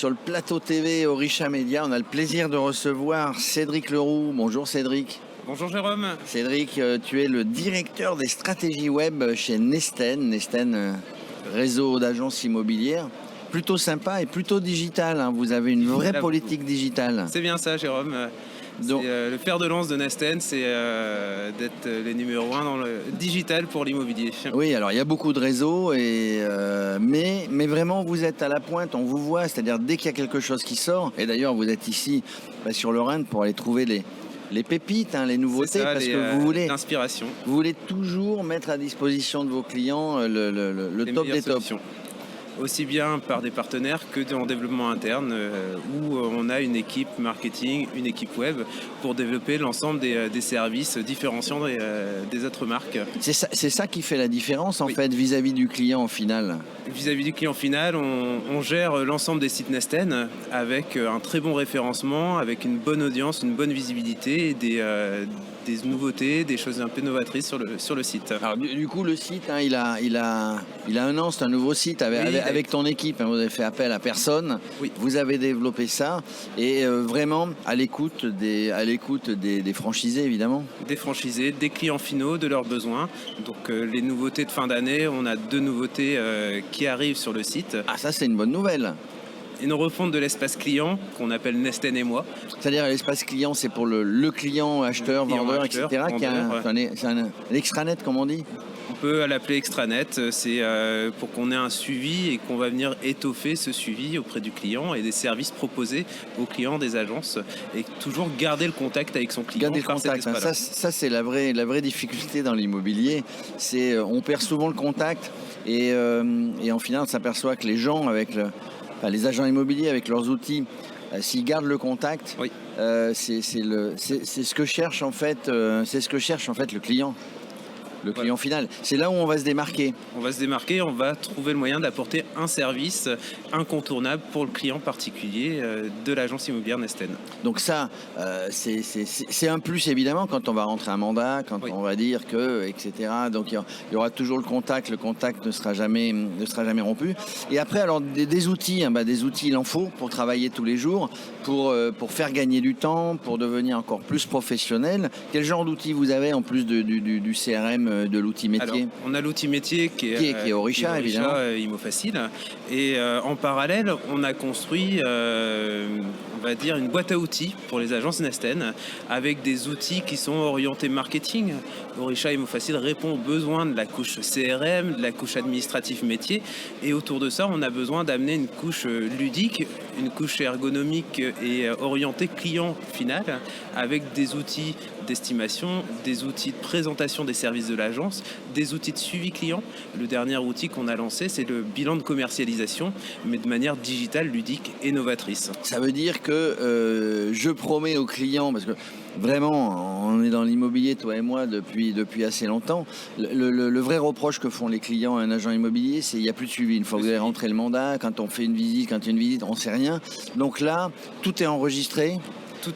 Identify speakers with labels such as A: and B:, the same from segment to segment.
A: sur le plateau TV Orisha Média. On a le plaisir de recevoir Cédric Leroux. Bonjour Cédric.
B: Bonjour Jérôme.
A: Cédric, tu es le directeur des stratégies web chez Nesten. Nesten, réseau d'agences immobilières. Plutôt sympa et plutôt digital, hein. Vous avez une vraie politique digitale.
B: C'est bien ça Jérôme. Donc, le fer de lance de Nesten, c'est d'être les numéros 1 dans le digital pour l'immobilier.
A: Oui, alors il y a beaucoup de réseaux, mais vraiment vous êtes à la pointe, on vous voit, c'est-à-dire dès qu'il y a quelque chose qui sort, et d'ailleurs vous êtes ici sur le Rhin pour aller trouver les pépites, hein, les nouveautés,
B: ça,
A: parce que vous voulez
B: l'inspiration.
A: Vous voulez toujours mettre à disposition de vos clients le top des tops.
B: Aussi bien par des partenaires que en développement interne, où on a une équipe marketing, une équipe web pour développer l'ensemble des services différenciants des autres marques.
A: C'est ça qui fait la différence en fait vis-à-vis du client au final.
B: Vis-à-vis du client final, on gère l'ensemble des sites Nesten avec un très bon référencement, avec une bonne audience, une bonne visibilité et des nouveautés, des choses un peu novatrices sur le site.
A: Alors du coup le site, hein, il a un an, c'est un nouveau site avec ton équipe, hein, vous avez fait appel à personne,
B: oui.
A: Vous avez développé ça et vraiment à l'écoute des franchisés évidemment.
B: Des franchisés, des clients finaux, de leurs besoins. Donc les nouveautés de fin d'année, on a 2 nouveautés qui arrivent sur le site.
A: Ah ça c'est une bonne nouvelle.
B: Une refonte de l'espace client qu'on appelle Nesten et moi.
A: C'est-à-dire l'espace client, c'est pour le client acheteur, vendeur, etc. C'est un extranet comme on dit.
B: On peut l'appeler extranet, c'est pour qu'on ait un suivi et qu'on va venir étoffer ce suivi auprès du client et des services proposés aux clients des agences et toujours garder le contact avec son client.
A: Garder le contact, ça c'est la vraie difficulté dans l'immobilier, c'est on perd souvent le contact et en final on s'aperçoit que les gens les agents immobiliers avec leurs outils, s'ils gardent le contact,
B: oui.
A: C'est ce que cherche en fait, le client. Le client final. C'est là où on va se démarquer.
B: On va se démarquer, on va trouver le moyen d'apporter un service incontournable pour le client particulier de l'agence immobilière Nesten.
A: Donc ça, c'est un plus évidemment quand on va rentrer un mandat, quand on va dire que, etc. Donc il y aura toujours le contact ne sera jamais rompu. Et après, alors des outils, des outils il en faut pour travailler tous les jours, pour faire gagner du temps, pour devenir encore plus professionnel. Quel genre d'outils vous avez en plus du CRM, de l'outil métier?
B: Alors, on a l'outil métier qui est
A: Orisha, évidemment.
B: ImoFacile. Et en parallèle, on a construit on va dire une boîte à outils pour les agences Nesten avec des outils qui sont orientés marketing. Orisha ImoFacile répond aux besoins de la couche CRM, de la couche administrative métier. Et autour de ça, on a besoin d'amener une couche ludique, une couche ergonomique et orientée client final avec des outils d'estimation, des outils de présentation des services de l'agence, des outils de suivi client. Le dernier outil qu'on a lancé, c'est le bilan de commercialisation, mais de manière digitale, ludique et novatrice.
A: Ça veut dire que je promets aux clients, parce que vraiment, on est dans l'immobilier, toi et moi, depuis assez longtemps. Le vrai reproche que font les clients à un agent immobilier, c'est qu'il n'y a plus de suivi. Une fois que vous avez rentré le mandat, quand on fait une visite, quand il y a une visite, on ne sait rien. Donc là, tout est enregistré.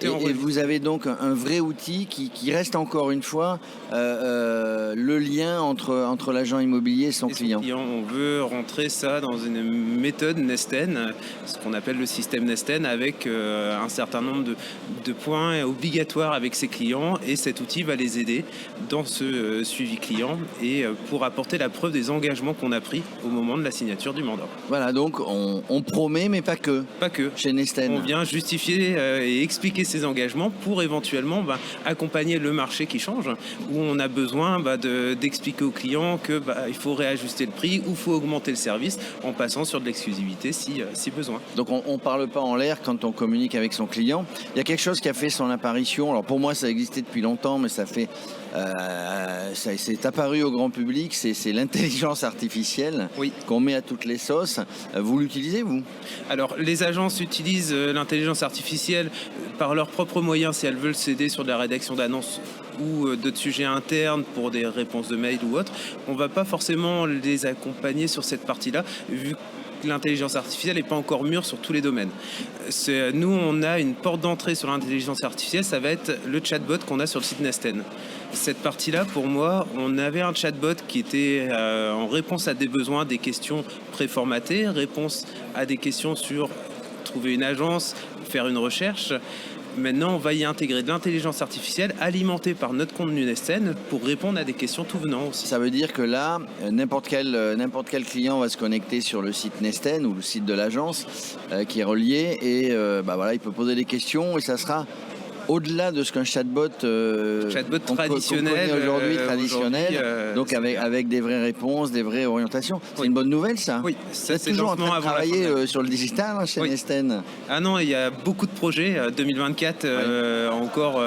A: Et vous avez donc un vrai outil qui reste encore une fois le lien entre l'agent immobilier et son client.
B: On veut rentrer ça dans une méthode Nesten, ce qu'on appelle le système Nesten, avec un certain nombre de points obligatoires avec ses clients, et cet outil va les aider dans ce suivi client et pour apporter la preuve des engagements qu'on a pris au moment de la signature du mandat.
A: Voilà, donc on promet, mais pas que.
B: Pas que.
A: Chez Nesten.
B: On vient justifier et expliquer ses engagements pour éventuellement accompagner le marché qui change, où on a besoin d'expliquer aux clients qu'il faut réajuster le prix ou il faut augmenter le service en passant sur de l'exclusivité si besoin.
A: Donc on ne parle pas en l'air quand on communique avec son client. Il y a quelque chose qui a fait son apparition. Alors pour moi ça existait depuis longtemps, mais ça s'est apparu au grand public, c'est l'intelligence artificielle qu'on met à toutes les sauces. Vous l'utilisez, vous?
B: Alors les agences utilisent l'intelligence artificielle par leurs propres moyens si elles veulent s'aider sur de la rédaction d'annonces ou d'autres sujets internes pour des réponses de mail ou autres. On ne va pas forcément les accompagner sur cette partie-là, vu que l'intelligence artificielle n'est pas encore mûre sur tous les domaines. Nous, on a une porte d'entrée sur l'intelligence artificielle, ça va être le chatbot qu'on a sur le site Nesten. Cette partie-là, pour moi, on avait un chatbot qui était en réponse à des besoins, des questions préformatées, réponse à des questions sur trouver une agence, faire une recherche. Maintenant, on va y intégrer de l'intelligence artificielle alimentée par notre contenu Nesten pour répondre à des questions tout venant aussi.
A: Ça veut dire que là, n'importe quel client va se connecter sur le site Nesten ou le site de l'agence qui est relié et voilà, il peut poser des questions et ça sera au-delà de ce qu'un chatbot,
B: traditionnel
A: aujourd'hui traditionnel, donc avec des vraies réponses, des vraies orientations. C'est une bonne nouvelle, ça.
B: Oui,
A: ça c'est toujours en train de travailler sur le digital chez Nesten.
B: Ah non, il y a beaucoup de projets. 2024, encore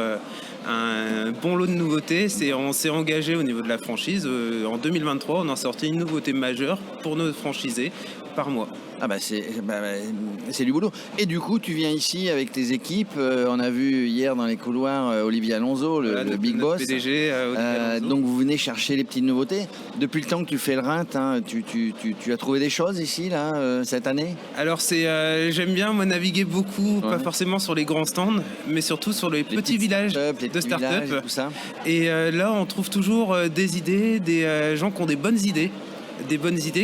B: un bon lot de nouveautés. On s'est engagé au niveau de la franchise. En 2023, on a sorti une nouveauté majeure pour nos franchisés par mois.
A: Ah c'est du boulot. Et du coup, tu viens ici avec tes équipes. On a vu hier dans les couloirs Olivier Alonso, le Big Boss.
B: PDG,
A: donc vous venez chercher les petites nouveautés. Depuis le temps que tu fais le Rhin, tu as trouvé des choses ici là cette année?
B: Alors j'aime bien moi naviguer beaucoup, pas forcément sur les grands stands, mais surtout sur les petits villages de start-up. Et là, on trouve toujours des idées, des gens qui ont des bonnes idées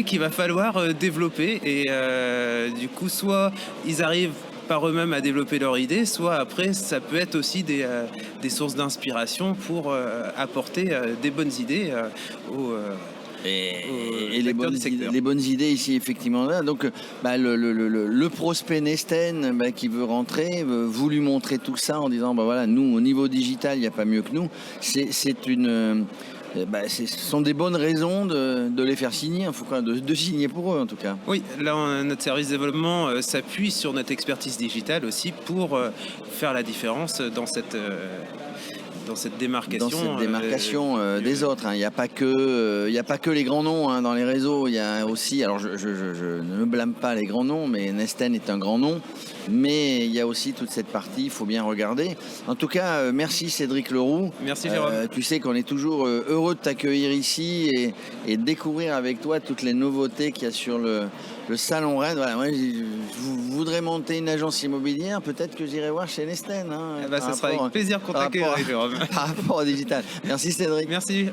B: qu'il va falloir développer et du coup soit ils arrivent par eux-mêmes à développer leur idée, soit après ça peut être aussi des sources d'inspiration pour apporter des bonnes idées
A: et les bonnes idées ici effectivement là. Donc le prospect Nesten qui veut rentrer, vous lui montrer tout ça en disant voilà, nous au niveau digital il n'y a pas mieux que nous. Ce sont des bonnes raisons de les faire signer, de signer pour eux en tout cas.
B: Oui, là notre service développement s'appuie sur notre expertise digitale aussi pour faire la différence dans cette démarcation,
A: des autres. Il n'y a pas que les grands noms dans les réseaux. Il y a aussi, alors je ne blâme pas les grands noms, mais Nesten est un grand nom. Mais il y a aussi toute cette partie, il faut bien regarder. En tout cas, merci Cédric Leroux.
B: Merci Jérôme.
A: Tu sais qu'on est toujours heureux de t'accueillir ici et de découvrir avec toi toutes les nouveautés qu'il y a sur le salon Rennes. Voilà, moi, je voudrais monter une agence immobilière, peut-être que j'irai voir chez Nesten.
B: Ça sera avec plaisir qu'on t'accueillerait, Jérôme.
A: Par rapport au digital. Merci Cédric.
B: Merci.